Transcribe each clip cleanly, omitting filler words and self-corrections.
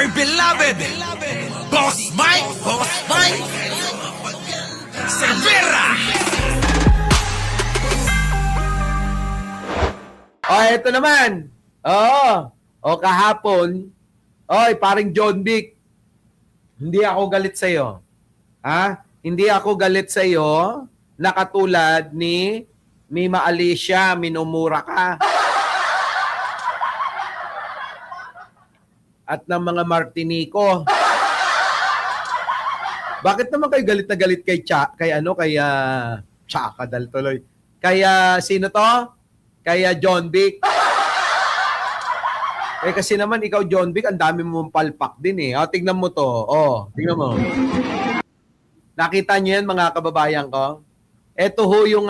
dear beloved, Boss Mike Cervera. Eto naman. Kahapon, paring John Vic, hindi ako galit sa'yo. Hindi ako galit sa'yo na katulad ni Mima Alicia, minumura ka. At ng mga Martinico. Bakit naman kayo galit na galit kay Chaka dal tuloy. Kaya sino to? Kaya John Vic. Kasi naman ikaw John Vic, ang dami mong palpak din eh. Tignan mo to. Tignan mo. Nakita niyo yan mga kababayan ko? Ito ho yung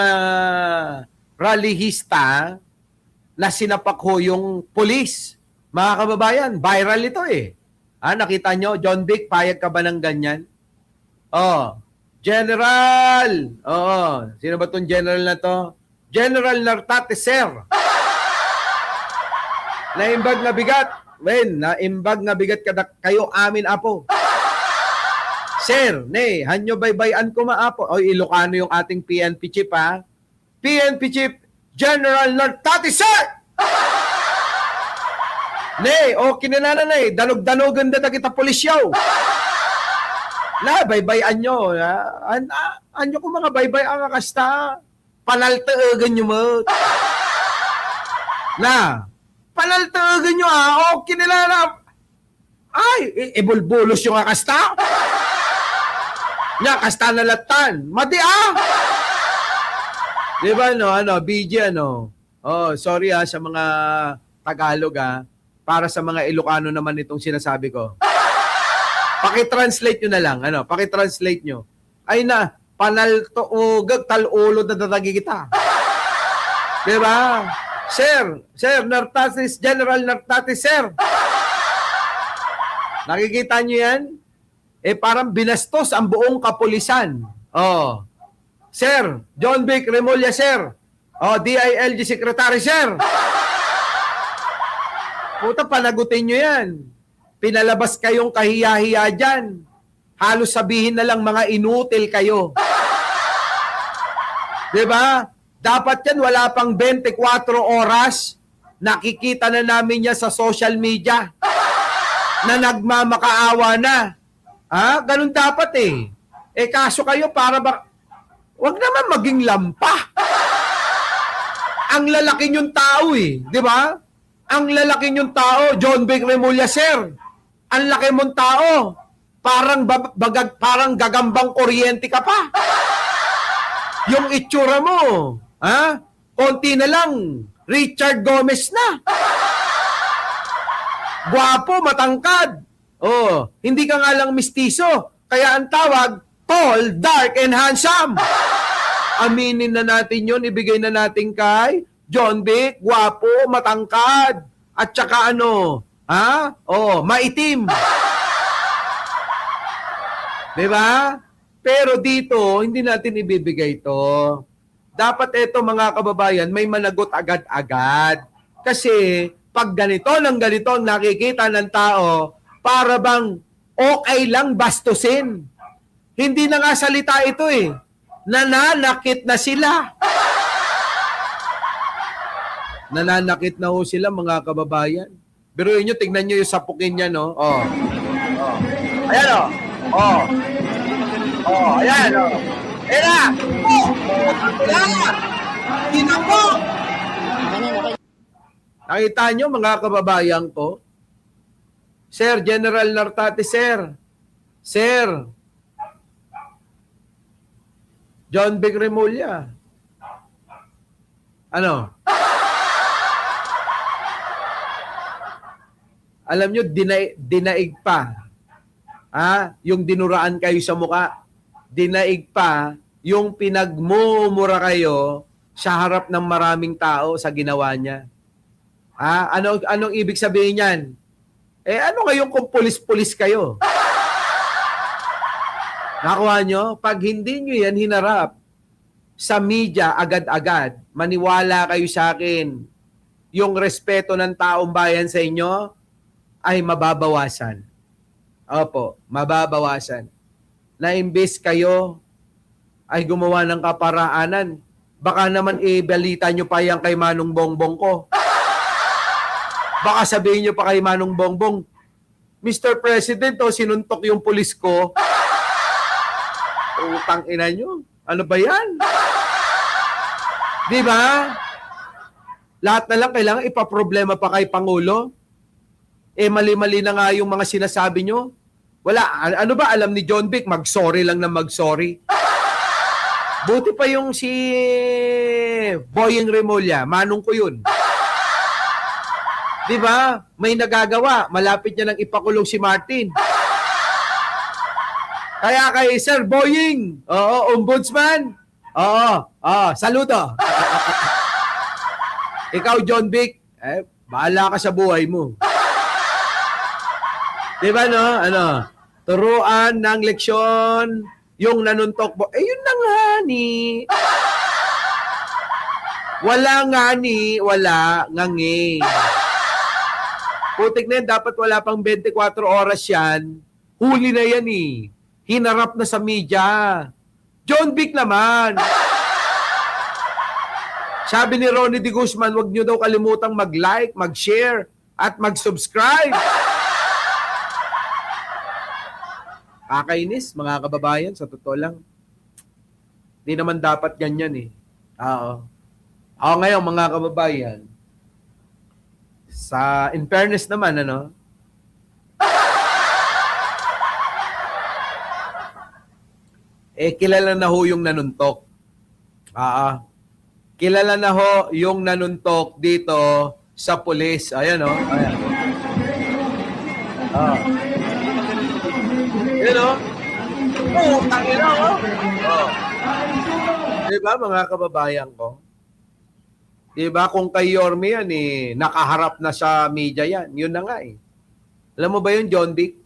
rallyista na sinapak ho yung pulis. Mga kababayan, viral ito eh. Nakita nyo, John Vic, payag ka ba ng ganyan? General! Sino ba tong general na to? General Nartate, sir. Naimbag na bigat. Naimbag na bigat kayo amin, apo. Sir, hanyo baybayan ko maapo. Ilocano yung ating PNP chief, ha? PNP chief, General Nartate, sir! Kinilala danog-danogan na kita polisyaw. Baybayan nyo. Anyo ko mga baybay ang akasta. Panaltaagan nyo mo. Panaltaagan nyo kinilala. Ibulbulos yung akasta. Kasta na latan. Mati Diba BJ sorry sa mga Tagalog para sa mga Ilocano naman itong sinasabi ko. Paki-translate nyo na lang. Paki-translate nyo. Panaltoogag talulod na datagi kita. Diba? Sir, Nartatis, General Nartatis, sir. Nakikita nyo yan? Parang binastos ang buong kapulisan. Sir, John Vic Remulla, sir. DILG Secretary, sir. Puta, panagutin nyo yan. Pinalabas kayong kahiya-hiya dyan. Halos sabihin na lang mga inutil kayo. Diba? Dapat yan, wala pang 24 oras. Nakikita na namin yan sa social media. Na nagmamakaawa na. Ganun dapat kaso kayo para ba... Huwag naman maging lampa. Ang lalaki niyong tao di ba? Ang lalaki niyong tao, John Vic Remulla, sir. Ang laki mong tao. Parang gagambang kuryente ka pa. Yung itsura mo, konti na lang, Richard Gomez na. Guwapo, matangkad. Hindi ka nga lang mistiso. Kaya ang tawag, tall, dark, and handsome. Aminin na natin yun, ibigay na natin kay John Vic, guwapo, matangkad, at saka maitim. Diba? Pero dito, hindi natin ibibigay ito. Dapat ito mga kababayan, may managot agad-agad. Kasi pag ganito nakikita ng tao, para bang okay lang bastusin. Hindi na nga salita ito Nananakit na sila. Nananakit na ho sila mga kababayan. Biruin nyo, tignan nyo yung sapukin niya, no? Ayan, ayan, Ayan na! Ayan na! Nakita nyo mga kababayan ko? Sir, General Nartate, sir. Sir, John Vic Remulla. Alam nyo, dinaig pa. Yung dinuraan kayo sa muka. Dinaig pa yung pinagmumura kayo sa harap ng maraming tao sa ginawa niya. Anong ibig sabihin niyan? Ano kayong kung pulis-pulis kayo? Nakuha nyo? Pag hindi nyo yan hinarap sa media agad-agad, maniwala kayo sa akin, yung respeto ng taong bayan sa inyo ay mababawasan. Opo, mababawasan. Na imbes kayo ay gumawa ng kaparaanan, baka naman ibalita nyo pa yan kay Manong Bongbong ko. Baka sabihin nyo pa kay Manong Bongbong, Mr. President, sinuntok yung pulis ko. Utang ina nyo. Ano ba yan? Di ba? Lahat na lang kailangan ipaproblema pa kay Pangulo. Mali-mali na nga yung mga sinasabi nyo. Wala, ano ba alam ni John Vic? Mag-sorry lang na mag-sorry. Buti pa yung si Boyeng Remulla, manong ko yun. Di ba? May nagagawa. Malapit niya nang ipakulong si Martin. Kaya kay Sir Boyeng, ombudsman, saludo. Ikaw, John Vic, bahala ka sa buhay mo. Di ba, no? Turuan ng leksyon yung nanuntok mo. Yun na nga ni. Wala nga ni, wala ngangi. Putik na yan, dapat wala pang 24 oras yan. Huli na yan eh. Hinarap na sa media. John Vic naman. Sabi ni Ronnie De Guzman, huwag nyo daw kalimutang mag-like, mag-share, at mag-subscribe. Kakainis, mga kababayan, sa totoo lang. Hindi naman dapat ganyan eh. Oo. Ako ngayon, mga kababayan, in fairness naman, kilala na ho yung nanuntok. Kilala na ho yung nanuntok dito sa pulis. Ayan, ayan. Ayan, tangina, Diba, mga kababayan ko? Diba, kung kay Yorme yan, nakaharap na sa media yan. Yun na nga eh. Alam mo ba yun, John Vic?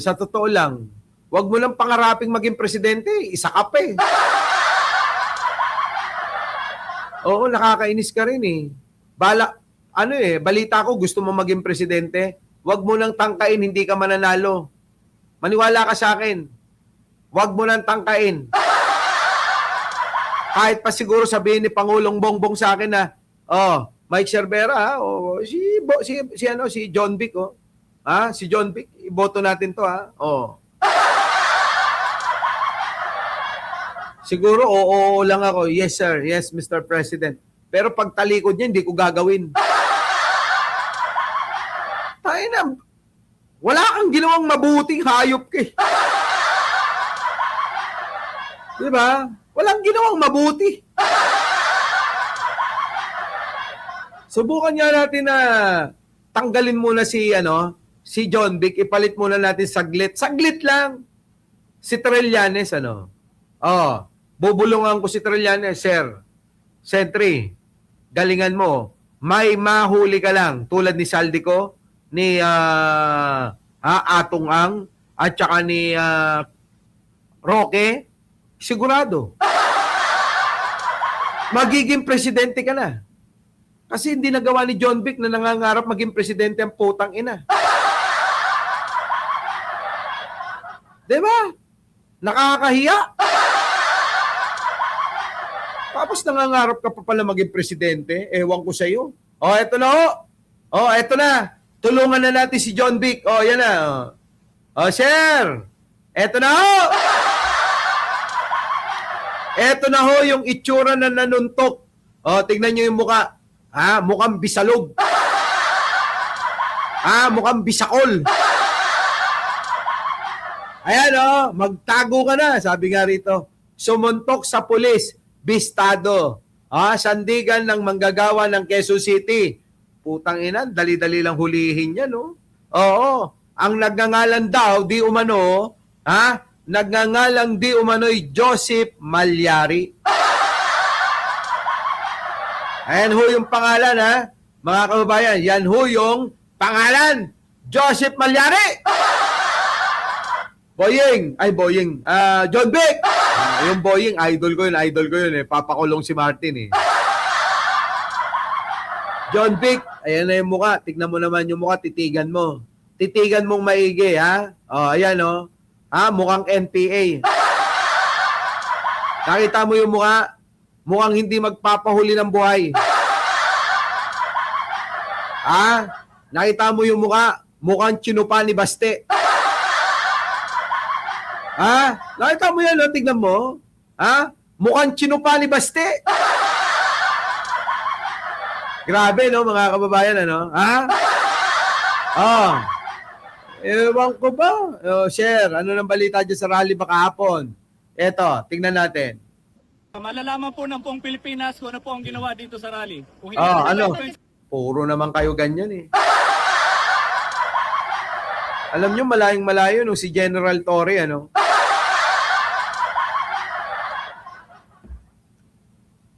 Sa totoo lang. Huwag mo lang pangaraping maging presidente. Isa ka pa eh. Nakakainis ka rin eh. Balita ko, gusto mo maging presidente, huwag mo nang tangkain, hindi ka mananalo. Maniwala ka sa akin. Huwag mo nang tangkain. Kahit pa siguro sabihin ni Pangulong Bongbong sa akin na, Mike Cervera, si John Vic, si John Vic, iboto natin to, Siguro, oo lang ako. Yes, sir. Yes, Mr. President. Pero pag talikod niya, hindi ko gagawin. Tayo na, wala kang ginawang mabuting hayop ka. Diba? Walang ginawang mabuti. Subukan nga natin na tanggalin muna si John Vic, ipalit muna natin saglit. Saglit lang. Si Trillanes, bubulungan ko si Trillanes, Sir. Sentry, galingan mo. May mahuli ka lang. Tulad ni Saldico, ni Atong Ang, at saka ni Roque, sigurado. Magiging presidente ka na. Kasi hindi nagawa ni John Vic na nangangarap maging presidente ang putang ina. Diba? Nakakahiya. Tapos nangangarap ka pa pala maging presidente. Ewan ko sa'yo. Eto na ho. Eto na. Tulungan na natin si John Vic. Yan na. Sir. Eto na ho. Eto na ho yung itsura na nanuntok. Tignan nyo yung mukha. Mukhang bisalog. Mukhang bisakol. Ayan, magtago ka na. Sabi nga rito, sumuntok sa pulis, bistado. Sandigan ng manggagawa ng Quezon City. Putang ina, dali-dali lang hulihin yan, Ang nagngangalan daw, di umano, nagngangalang di umano'y Joseph Malyari. Ayan ho yung pangalan, mga kababayan. Yan ho yung pangalan. Joseph Malyari. Boyeng. John Vic. Yung Boyeng, idol ko yun. Papakulong si Martin, John Vic, ayan na yung mukha. Tignan mo naman yung mukha, titigan mo. Titigan mong maigi, ha? O, ayan, o. Ha? Mukhang NPA. Nakita mo yung mukha? Mukhang hindi magpapahuli ng buhay. Ha? Nakita mo yung mukha? Mukhang chinupa ni Baste. Ha? Nakita mo yan, no? Tignan mo. Ha? Mukhang chinupa ni Baste. Grabe, no, mga kababayan, ano? Ha? Oh. Ewan ko ba? Oh, share, ano nang balita dyan sa rally ba kahapon? Eto, tingnan natin. Malalaman po ng buong Pilipinas kung ano po ang ginawa dito sa rally. Kung hindi Oh, po ano? ito- Puro naman kayo ganyan, eh. Alam nyo, malayong malayo nung si General Torre, ano?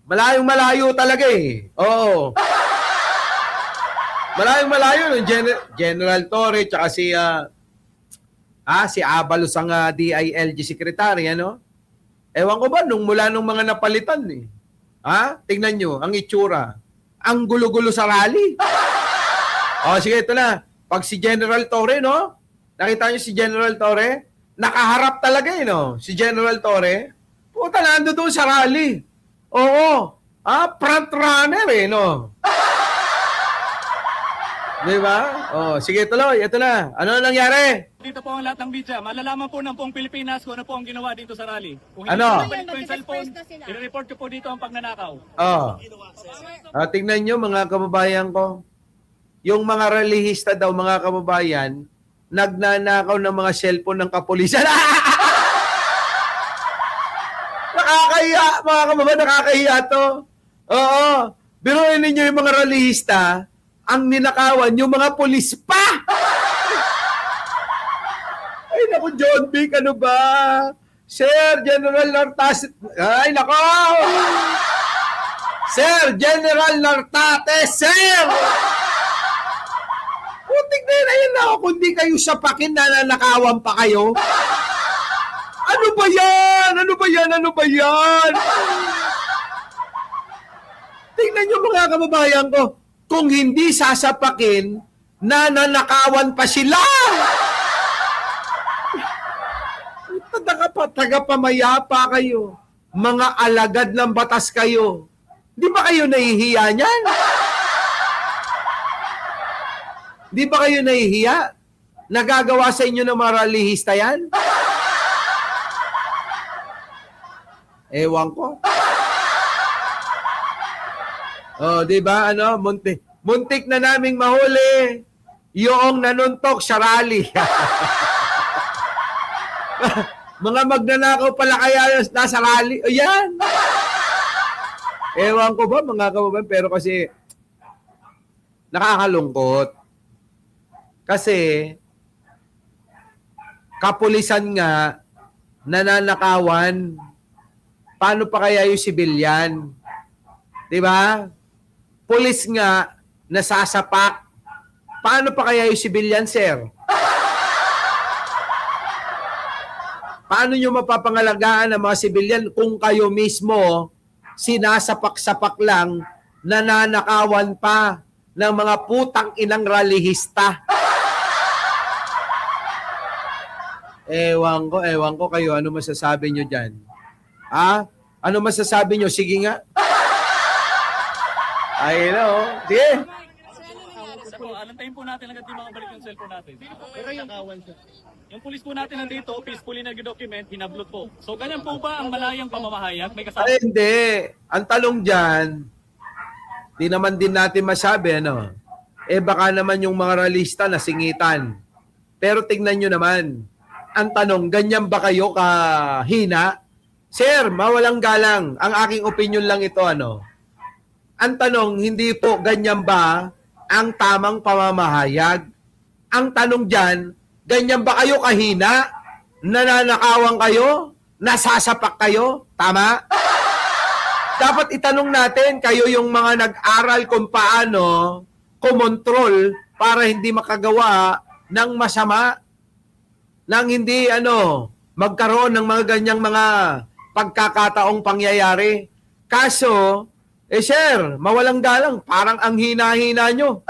Malayong malayo talaga, eh. Oo. Malayong malayo nung General Torre tsaka si Abalos ang DILG secretary, ano? Ewan ko ba, mula nung mga napalitan, eh. Ha? Tingnan nyo, ang itsura. Ang gulo-gulo sa rally. O, sige, ito na. Pag si General Torre, no? Nakita nyo si General Torre? Nakaharap talaga, eh, no? Si General Torre. Puta, nando doon sa rally. Oo. Front runner, eh, no? Di ba? Oh, sige, tuloy. Ito na. Ano nangyari? Dito po ang lahat ng media. Malalaman po ng buong Pilipinas kung ano po ang ginawa dito sa rally. Kung Ano? hindi po balik po yung cellphone, i-report ko po dito ang pagnanakaw. Oh. Tingnan nyo, mga kababayan ko. Yung mga relihista daw, mga kababayan, nagnanakaw ng mga cellphone ng kapulisan. Nakakahiya, mga kababayan, nakakahiya to. Oo. Biruin ninyo yung mga relihista, ang ninakawan, yung mga pulis pa! Ay, naku, John Vic, ano ba? Sir, General Nartas... Ay, nako! Sir, General Nartate, sir! Putik na yun, ayun na ako, kundi kayo sapakin, nananakawan pa kayo. Ano ba yan? Ano ba yan? Ano ba yan? Tingnan nyo, mga kababayan ko, kung hindi sasapakin, nananakawan pa sila. Tagapamayapa kayo. Mga alagad ng batas kayo. Di ba kayo nahihiya niyan? Di ba kayo nahihiya? Nagagawa sa inyo ng mga rallyista yan? Ewan ko. Oh, di ba? Ano, muntik na naming mahuli yung nanuntok sa rally. Mga magnanakaw pala kaya nasa rally. O yan. Ewan ko ba, mga kababayan, pero kasi nakakalungkot. Kasi kapulisan nga nananakawan. Paano pa kaya yung sibilyan? Di ba? Pulis nga nasasapak. Paano pa kaya yung sibilyan, sir? Paano nyo mapapangalagaan ang mga sibilyan kung kayo mismo sinasapak-sapak lang, nananakawan pa ng mga putang inang rallyista? Ewan ko kayo, ano masasabi nyo dyan? Ha? Ano masasabi nyo? Sige nga. Ay, no. Sige. Alantayin po natin agad yung mga balik yung cellphone natin. Pero yung pulis po natin nandito, peacefully nag-document, hinablot po. So ganyan po ba ang malayang pamamahayag? May kasama? Ay, hindi. Ang talong dyan, di naman din natin masabi, ano? Baka naman yung mga rallyista nasingitan. Pero tingnan nyo naman, ang tanong, ganyan ba kayo kahina? Sir, mawalang galang. Ang aking opinion lang ito, ano? Ang tanong, hindi po ganyan ba ang tamang pamamahayag? Ang tanong dyan, ganyan ba kayo kahina? Nananakawan kayo? Nasasapak kayo? Tama? Dapat itanong natin, kayo yung mga nag-aral kung paano kumontrol para hindi makagawa ng masama, nang hindi magkaroon ng mga ganyang mga pagkakataong pangyayari. Kaso, Eh sir, mawalang galang, parang ang hina-hina nyo.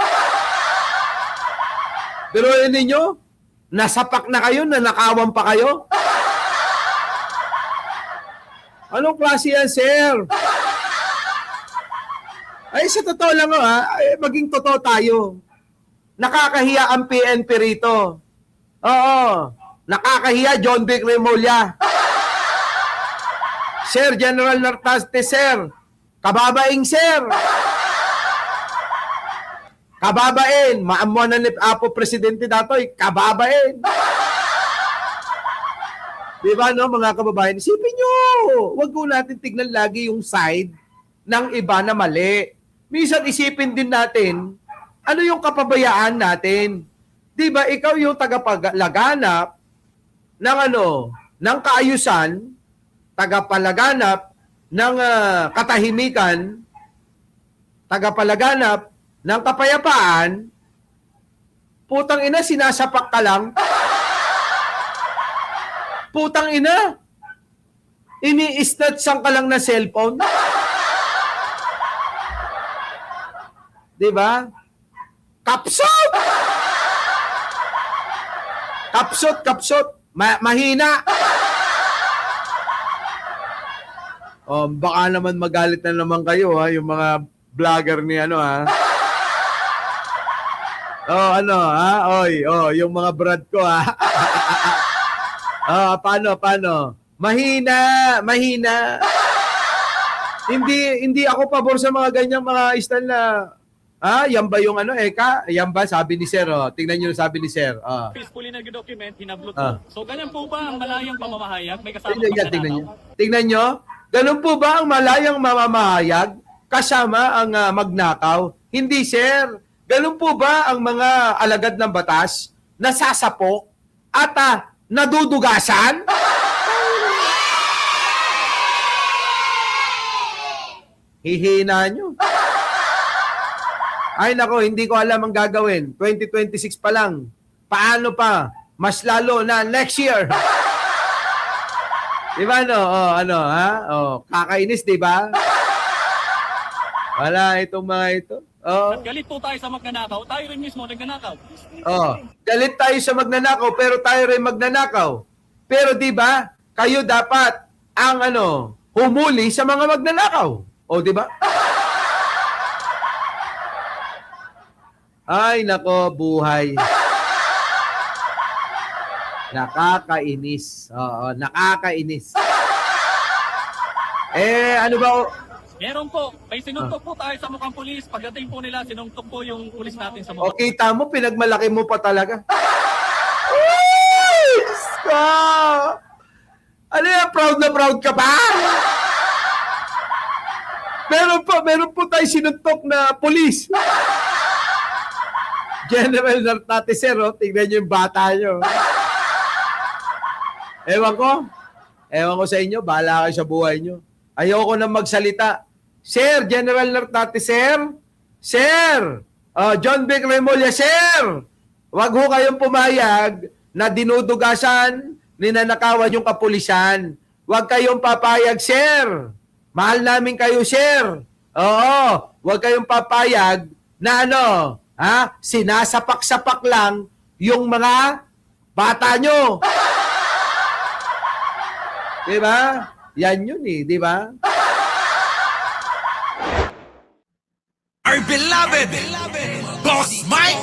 Pero ninyo, nasapak na kayo, nanakawan pa kayo. Anong klase yan, sir? Ay, sa totoo lang ay, maging totoo tayo. Nakakahiya ang PNP rito. Oo. Nakakahiya John Vic Remulla. Sir, General Nartaste, sir. Kababaing, sir. Kababain. Maamuan na ni Apo Presidente Datoy. Kababain. Diba, no, mga kababayan? Isipin nyo. Huwag ko natin tignan lagi yung side ng iba na mali. Minsan isipin din natin, ano yung kapabayaan natin? Di ba, ikaw yung tagapaglaganap ng ng kaayusan, tagapalaganap ng katahimikan, tagapalaganap ng kapayapaan, putang ina, sinasapak ka lang. Putang ina, ini-snatchan ka lang na cellphone. Diba? Kapsot! Kapsot. Mahina. Baka naman magalit na naman kayo, yung mga vlogger ni yung mga brad ko, paano? Mahina. Hindi ako pabor sa mga ganyang mga style na yan ba yung Eka? Yan ba? Sabi ni Sir, tingnan nyo sabi ni Sir. Peacefully nag-document, hinablot po. So ganyan po ba ang malayang pamamahayag? May kasama pa Tingnan nyo. Ganun po ba ang malayang mamamahayag kasama ang magnakaw? Hindi, Sir. Ganun po ba ang mga alagad ng batas nasasapok at nadudugasan? Hihina nyo. Ay nako, hindi ko alam ang gagawin. 2026 pa lang. Paano pa? Mas lalo na next year. Di ba kakainis, di ba? Wala itong mga ito. At galit po tayo sa magnanakaw. Tayo rin mismo nagnanakaw. Galit tayo sa magnanakaw, pero tayo rin magnanakaw. Pero di ba, kayo dapat ang humuli sa mga magnanakaw. O di ba? Ay, nako, buhay. Nakakainis. Oo, nakakainis. Ano ba? Meron po. May sinuntok po tayo sa mukhang pulis. Pagdating po nila, sinuntok po yung pulis natin sa mukha. Okay, tamo, pinagmalaki mo pa talaga. Ay, Ska! Ano yan, proud na proud ka ba? Meron po tayo sinuntok na pulis. General Nartate, sir, tingnan nyo yung bata nyo. Ewan ko sa inyo, bahala kayo sa buhay nyo. Ayoko na magsalita. Sir, General Nartate, sir. John Vic Remulla, sir. Wag ho kayong pumayag na dinudugasan, ninanakawan yung kapulisan. Wag kayong papayag, sir. Mahal namin kayo, sir. Oo, wag kayong papayag na sinasapak-sapak lang yung mga bata nyo. Diba? Yan yun diba? Our beloved Boss Mike